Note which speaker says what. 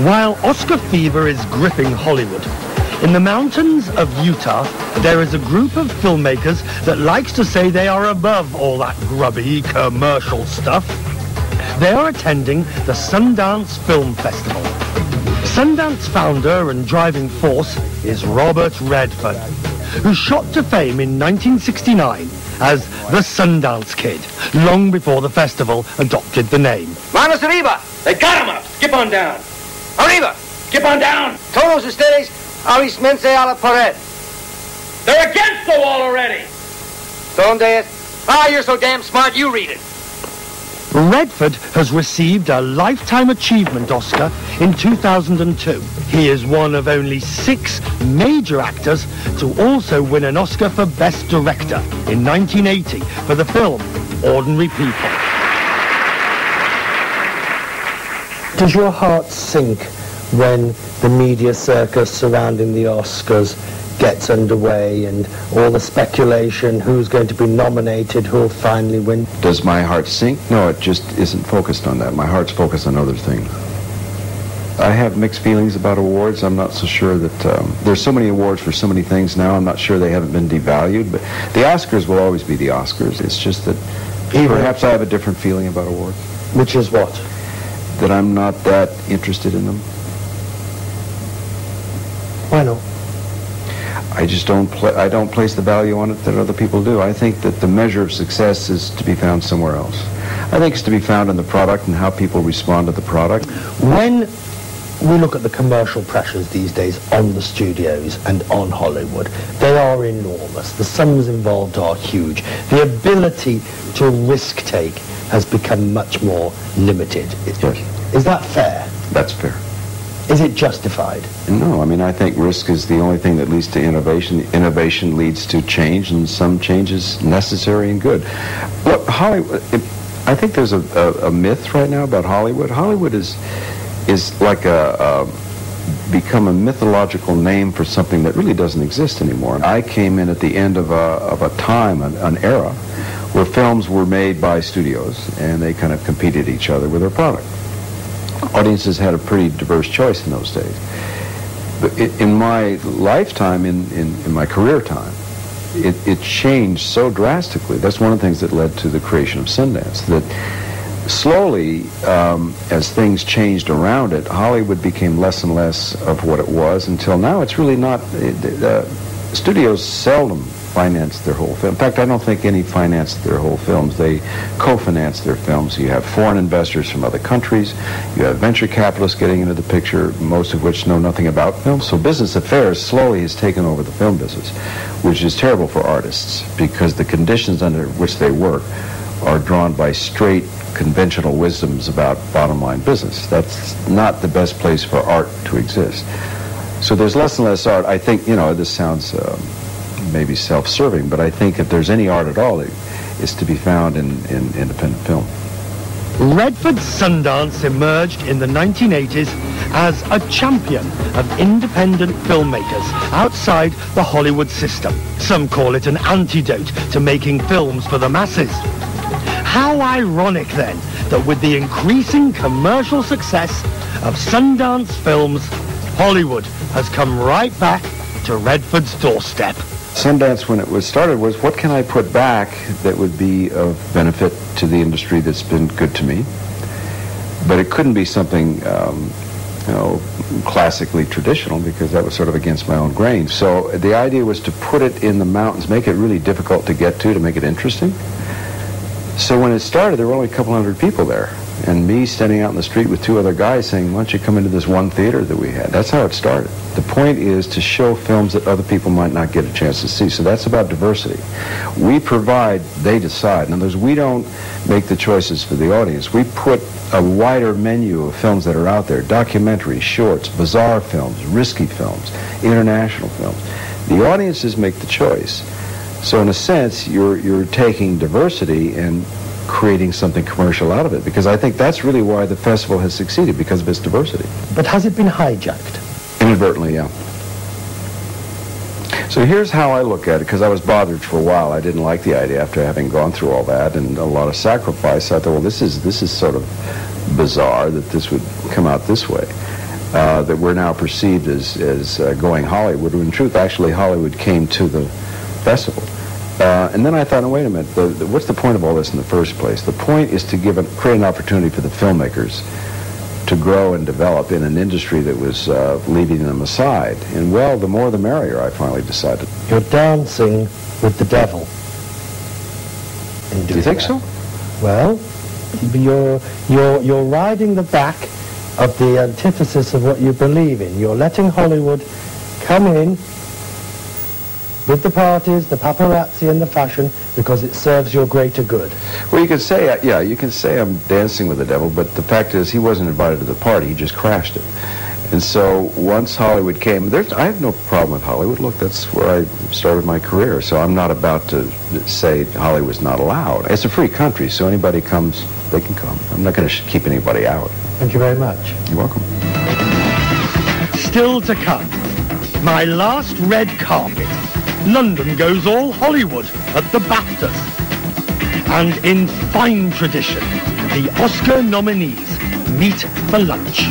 Speaker 1: While Oscar fever is gripping Hollywood, in the mountains of Utah, there is a group of filmmakers that likes to say they are above all that grubby commercial stuff. They are attending the Sundance Film Festival. Sundance founder and driving force is Robert Redford, who shot to fame in 1969 as the Sundance Kid, long before the festival adopted the name.
Speaker 2: Manos arriba! They got him up! Skip on down! Arriba! Skip on down! Todos ustedes alismense a la pared. They're against the wall already! Donde es? Ah, you're so damn smart, you read it.
Speaker 1: Redford has received a Lifetime Achievement Oscar in 2002. He is one of only 6 major actors to also win an Oscar for Best Director in 1980 for the film Ordinary People. Does your heart sink when the media circus surrounding the Oscars gets underway and all the speculation, who's going to be nominated, who'll finally win?
Speaker 3: Does my heart sink? No, it just isn't focused on that. My heart's focused on other things. I have mixed feelings about awards. I'm not so sure that there's so many awards for so many things now. I'm not sure they haven't been devalued, but the Oscars will always be the Oscars. It's just that perhaps I have a different feeling about awards.
Speaker 1: Which is what?
Speaker 3: That I'm not that interested in them.
Speaker 1: Why not?
Speaker 3: I just don't place the value on it that other people do. I think that the measure of success is to be found somewhere else. I think it's to be found in the product and how people respond to the product.
Speaker 1: When we look at the commercial pressures these days on the studios and on Hollywood, they are enormous. The sums involved are huge. The ability to risk take has become much more limited.
Speaker 3: Yes.
Speaker 1: Is that fair?
Speaker 3: That's fair.
Speaker 1: Is it justified?
Speaker 3: No, I mean, I think risk is the only thing that leads to innovation. Innovation leads to change, and some change is necessary and good. Look, Hollywood, I think there's a myth right now about Hollywood. Hollywood is like become a mythological name for something that really doesn't exist anymore. I came in at the end of a time, an era, where films were made by studios, and they kind of competed each other with their product. Audiences had a pretty diverse choice in those days. But in my lifetime, in my career time, it changed so drastically. That's one of the things that led to the creation of Sundance, that slowly, as things changed around it, Hollywood became less and less of what it was until now it's really not. Studios seldom finance their whole film. In fact, I don't think any finance their whole films. They co-finance their films. You have foreign investors from other countries. You have venture capitalists getting into the picture, most of which know nothing about film. So business affairs slowly has taken over the film business, which is terrible for artists because the conditions under which they work are drawn by straight conventional wisdoms about bottom line business. That's not the best place for art to exist. So there's less and less art. I think, this sounds maybe self-serving, but I think if there's any art at all, it's to be found in independent film.
Speaker 1: Redford Sundance emerged in the 1980s as a champion of independent filmmakers outside the Hollywood system. Some call it an antidote to making films for the masses. How ironic, then, that with the increasing commercial success of Sundance films, Hollywood has come right back to Redford's doorstep.
Speaker 3: Sundance, when it was started, was what can I put back that would be of benefit to the industry that's been good to me? But it couldn't be something, classically traditional, because that was sort of against my own grain. So the idea was to put it in the mountains, make it really difficult to get to make it interesting. So when it started, there were only a couple hundred people there. And me standing out in the street with 2 other guys saying, why don't you come into this one theater that we had? That's how it started. The point is to show films that other people might not get a chance to see. So that's about diversity. We provide, they decide. In other words, we don't make the choices for the audience. We put a wider menu of films that are out there, documentaries, shorts, bizarre films, risky films, international films. The audiences make the choice. So in a sense, you're taking diversity and creating something commercial out of it, because I think that's really why the festival has succeeded, because of its diversity.
Speaker 1: But has it been hijacked?
Speaker 3: Inadvertently, yeah. So here's how I look at it, because I was bothered for a while. I didn't like the idea after having gone through all that and a lot of sacrifice. I thought, well, this is sort of bizarre that this would come out this way. that we're now perceived as going Hollywood, when in truth, actually, Hollywood came to the festival. And then I thought, oh, wait a minute, what's the point of all this in the first place? The point is to create an opportunity for the filmmakers to grow and develop in an industry that was leaving them aside. And, well, the more the merrier, I finally decided.
Speaker 1: You're dancing with the devil.
Speaker 3: Do you think so?
Speaker 1: Well, you're riding the back of the antithesis of what you believe in. You're letting Hollywood come in with the parties, the paparazzi and the fashion, because it serves your greater good.
Speaker 3: Well, you can say, yeah, you can say I'm dancing with the devil, but the fact is he wasn't invited to the party, he just crashed it. And so once Hollywood came, I have no problem with Hollywood. Look, that's where I started my career, so I'm not about to say Hollywood's not allowed. It's a free country, so anybody comes, they can come. I'm not going to keep anybody out.
Speaker 1: Thank you very much.
Speaker 3: You're welcome.
Speaker 1: Still to come, my last red carpet. London goes all Hollywood at the BAFTAs. And in fine tradition, the Oscar nominees meet for lunch.